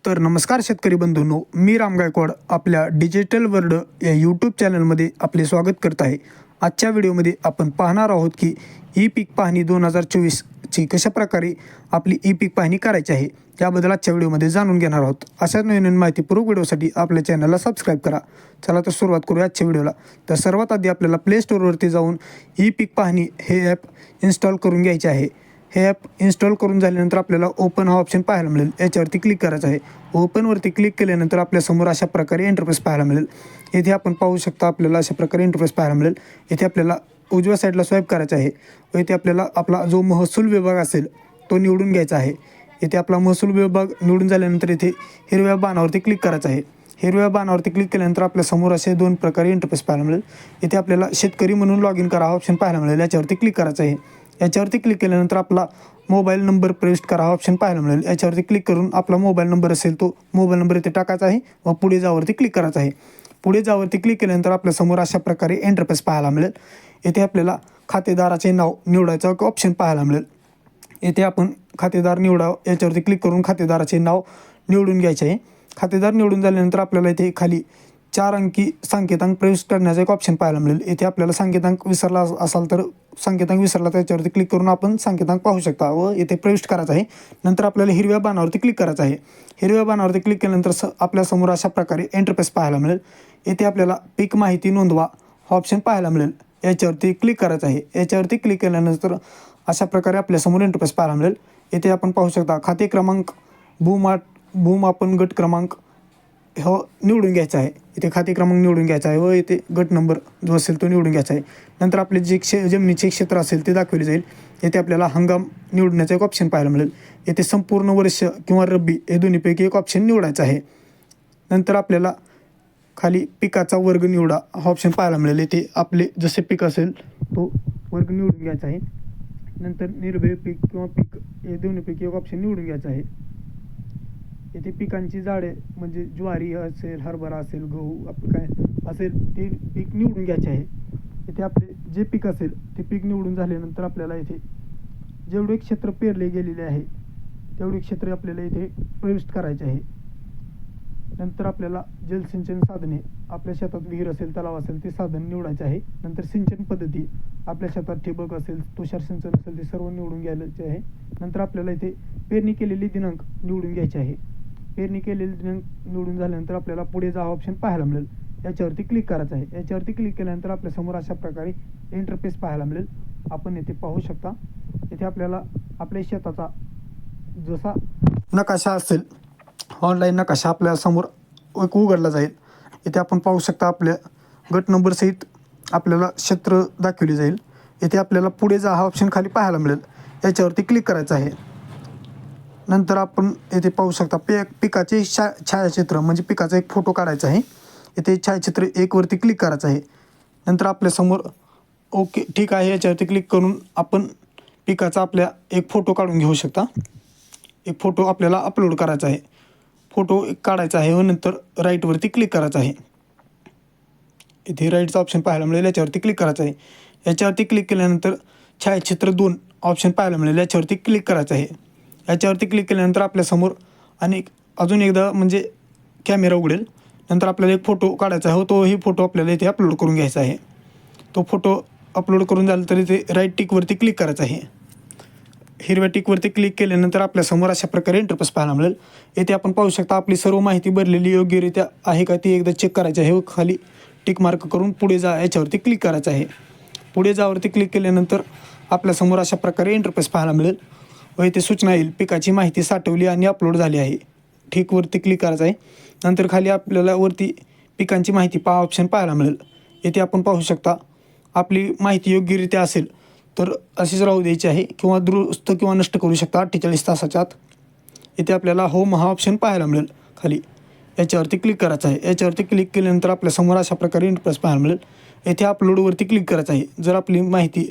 तर नमस्कार शेतकरी बंधूंनो, मी राम गायकवाड आपल्या डिजिटल वर्ल्ड या यूट्यूब चॅनलमध्ये आपले स्वागत करत आहे. आजच्या व्हिडिओमध्ये आपण पाहणार आहोत की ई पीक पाहणी 2024ची कशाप्रकारे आपली ई पीक पाहणी करायची आहे त्याबद्दल आजच्या व्हिडिओमध्ये जाणून घेणार आहोत. अशाच नवीन माहितीपूर्वक व्हिडिओसाठी आपल्या चॅनलला सबस्क्राईब करा. चला तर सुरुवात करूया आजच्या व्हिडिओला. तर सर्वात आधी आपल्याला प्ले स्टोअरवरती जाऊन ई पीक पाहणी हे ॲप इन्स्टॉल करून घ्यायचे आहे. हे ॲप इन्स्टॉल करून झाल्यानंतर आपल्याला ओपन हा ऑप्शन पाहायला मिळेल. याच्यावरती क्लिक करायचं आहे. ओपनवरती क्लिक केल्यानंतर आपल्यासमोर अशा प्रकारे इंटरफेस पाहायला मिळेल. येथे आपण पाहू शकता आपल्याला अशा प्रकारे इंटरफेस पाहायला मिळेल. येथे आपल्याला उजव्या साईडला स्वाईप करायचं आहे व इथे आपल्याला आपला जो महसूल विभाग असेल तो निवडून घ्यायचा आहे. इथे आपला महसूल विभाग निवडून झाल्यानंतर इथे हिरव्या बाणावरती क्लिक करायचं आहे. हिरव्या बाणावरती क्लिक केल्यानंतर आपल्यासमोर असे दोन प्रकारे इंटरफेस पाहायला मिळेल. इथे आपल्याला शेतकरी म्हणून लॉग इन करा हा ऑप्शन पाहायला मिळेल. याच्यावरती क्लिक करायचं आहे. याच्यावरती क्लिक केल्यानंतर आपला मोबाईल नंबर प्रविष्ट करा हा ऑप्शन पाहायला मिळेल. याच्यावरती क्लिक करून आपला मोबाईल नंबर असेल तो मोबाईल नंबर इथे टाकायचा आहे व पुढे जावरती क्लिक करायचं आहे. पुढे जावरती क्लिक केल्यानंतर आपल्यासमोर अशा प्रकारे इंटरफेस पाहायला मिळेल. येथे आपल्याला खातेदाराचे नाव निवडायचं ऑप्शन पाहायला मिळेल. येथे आपण खातेदार निवडावं याच्यावरती क्लिक करून खातेदाराचे नाव निवडून घ्यायचे आहे. खातेदार निवडून झाल्यानंतर आपल्याला इथे खाली 4 अंकी संकेतांक प्रविष्ट करण्याचा एक ऑप्शन पाहायला मिळेल. इथे आपल्याला संकेतांक विसरला असाल तर संकेतांक विसरला त्याच्यावरती क्लिक करून आपण संकेतांक पाहू शकता व इथे प्रविष्ट करायचा आहे. नंतर आपल्याला हिरव्या बाणावरती क्लिक करायचं आहे. हिरव्या बाणावरती क्लिक केल्यानंतर आपल्यासमोर अशा प्रकारे इंटरफेस पाहायला मिळेल. येथे आपल्याला पीक माहिती नोंदवा हा ऑप्शन पाहायला मिळेल. याच्यावरती क्लिक करायचं आहे. याच्यावरती क्लिक केल्यानंतर अशा प्रकारे आपल्यासमोर इंटरफेस पाहायला मिळेल. येथे आपण पाहू शकता खाते क्रमांक भूमापन गट क्रमांक हो निवडून घ्यायचा आहे. इथे खाते क्रमांक निवडून घ्यायचा आहे व इथे गट नंबर जो असेल तो निवडून घ्यायचा आहे. नंतर आपले जे जमिनीचे क्षेत्र असेल ते दाखवले जाईल. येथे आपल्याला हंगाम निवडण्याचा एक ऑप्शन पाहायला मिळेल. येथे संपूर्ण वर्ष किंवा रब्बी हे दोन्हीपैकी एक ऑप्शन निवडायचा आहे. नंतर आपल्याला खाली पिकाचा वर्ग निवडा हा ऑप्शन पाहायला मिळेल. येथे आपले जसे पीक असेल तो वर्ग निवडून घ्यायचा आहे. नंतर निर्भय पीक किंवा पीक हे दोन्हीपैकी एक ऑप्शन निवडून घ्यायचं आहे. येथे पिकांची झाडे म्हणजे ज्वारी असेल, हरभरा असेल, गहू काय असेल ते पीक निवडून घ्यायचे आहे. इथे आपले जे पीक असेल ते पीक निवडून झाल्यानंतर आपल्याला इथे जेवढे क्षेत्र पेरले गेलेले आहे तेवढे क्षेत्र आपल्याला इथे प्रविष्ट करायचे आहे. नंतर आपल्याला जलसिंचन साधने आपल्या शेतात विहीर असेल, तलाव असेल ते साधन निवडायचे आहे. नंतर सिंचन पद्धती आपल्या शेतात ठिबक असेल, तुषार सिंचन असेल ते सर्व निवडून घ्यायचे आहे. नंतर आपल्याला इथे पेरणी केलेली दिनांक निवडून घ्यायचे आहे. पेरणी केलेली दिनांक निवडून झाल्यानंतर आपल्याला पुढे जा ऑप्शन पाहायला मिळेल. याच्यावरती क्लिक करायचं आहे. याच्यावरती क्लिक केल्यानंतर आपल्यासमोर अशा प्रकारे इंटरफेस पाहायला मिळेल. आपण येथे पाहू शकता. येथे आपल्याला आपल्या शेताचा जसा नकाशा असेल ऑनलाईन नकाशा आपल्यासमोर एक उघडला जाईल. इथे आपण पाहू शकता आपल्या गट नंबर सहित आपल्याला क्षेत्र दाखवले जाईल. इथे आपल्याला पुढे जा हा ऑप्शन खाली पाहायला मिळेल. याच्यावरती क्लिक करायचं आहे. नंतर आपण येथे पाहू शकता पिकाचे छायाचित्र म्हणजे पिकाचा एक फोटो काढायचा आहे. इथे छायाचित्र 1 वरती क्लिक करायचं आहे. नंतर आपल्यासमोर ओके ठीक आहे याच्यावरती क्लिक करून आपण पिकाचा आपल्या एक फोटो काढून घेऊ शकता. एक फोटो आपल्याला अपलोड करायचा आहे. फोटो काढायचा आहे व नंतर राईटवरती क्लिक करायचं आहे. इथे राईटचा ऑप्शन पाहायला मिळेल. याच्यावरती क्लिक करायचं आहे. याच्यावरती क्लिक केल्यानंतर छायाचित्र 2 ऑप्शन पाहायला मिळेल. याच्यावरती क्लिक करायचं आहे. याच्यावरती क्लिक केल्यानंतर आपल्यासमोर अजून एकदा म्हणजे कॅमेरा उघडेल. नंतर आपल्याला एक फोटो काढायचा आहे व तोही फोटो आपल्याला इथे अपलोड करून घ्यायचा आहे. तो फोटो अपलोड करून झाला तर इथे राईट टिकवरती क्लिक करायचं आहे. हिरव्या टिकवरती क्लिक केल्यानंतर आपल्यासमोर अशा प्रकारे इंटरफेस पाहायला मिळेल. येथे आपण पाहू शकता आपली सर्व माहिती भरलेली योग्यरित्या आहे का ती एकदा चेक करायची आहे व खाली टिक मार्क करून पुढे जा याच्यावरती क्लिक करायचं आहे. पुढे जावरती क्लिक केल्यानंतर आपल्यासमोर अशा प्रकारे इंटरफेस पाहायला मिळेल व इथे सूचना येईल पिकाची माहिती साठवली आणि अपलोड झाली आहे. ठीकवरती क्लिक करायचं आहे. नंतर खाली आपल्याला वरती पिकांची माहिती पहा ऑप्शन पाहायला मिळेल. येथे आपण पाहू शकता आपली माहिती योग्यरित्या असेल तर अशीच राहू द्यायची आहे किंवा दुरुस्त किंवा नष्ट करू शकता 48 तासाच्या आत. इथे आपल्याला होम हा ऑप्शन पाहायला मिळेल खाली. याच्यावरती क्लिक करायचं आहे. याच्यावरती क्लिक केल्यानंतर आपल्यासमोर अशा प्रकारे इंटरफेस पाहायला मिळेल. येथे अपलोडवरती क्लिक करायचं आहे. जर आपली माहिती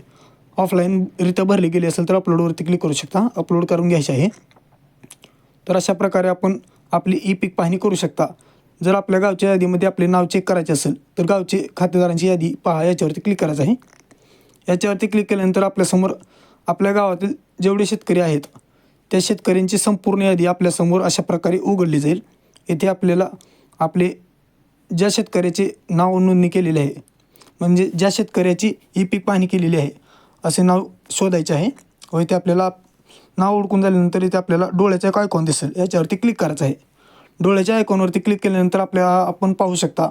ऑफलाईनरित्या भरली गेली असेल तर अपलोडवरती क्लिक करू शकता. अपलोड करून घ्यायचे आहे. तर अशा प्रकारे आपण आपली ई पीक पाहणी करू शकता. जर आपल्या गावच्या यादीमध्ये आपले नाव चेक करायचे असेल तर गावचे खातेदारांची यादी पहा याच्यावरती क्लिक करायचं आहे. याच्यावरती क्लिक केल्यानंतर आपल्यासमोर आपल्या गावातील जेवढे शेतकरी आहेत त्या शेतकऱ्यांची संपूर्ण यादी आपल्यासमोर अशा प्रकारे उघडली जाईल. येथे आपल्याला आपले ज्या शेतकऱ्याचे नाव नोंदणी केलेले आहे, म्हणजे ज्या शेतकऱ्याची ई पीक पाहणी केलेली आहे असे नाव शोधायचे आहे. व इथे आपल्याला नाव ओळखून झाल्यानंतर इथे आपल्याला डोळ्याचा एक आयकॉन दिसेल, याच्यावरती क्लिक करायचं आहे. डोळ्याच्या आयकॉनवरती क्लिक केल्यानंतर आपण पाहू शकता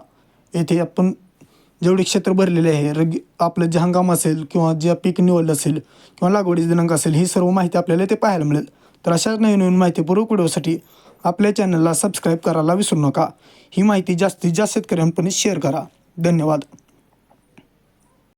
येथे आपण जेवढे क्षेत्र भरलेले आहे, आपलं जे हंगाम असेल किंवा जे पीक निवडलं असेल किंवा लागवडीचा दिनांक असेल, ही सर्व माहिती आपल्याला इथे पाहायला मिळेल. तर अशाच नवीन माहितीपूर्वक व्हिडिओसाठी आपल्या चॅनलला सबस्क्राईब करायला विसरू नका. ही माहिती जास्तीत जास्त शेतकऱ्यांपर्यंत शेअर करा. धन्यवाद.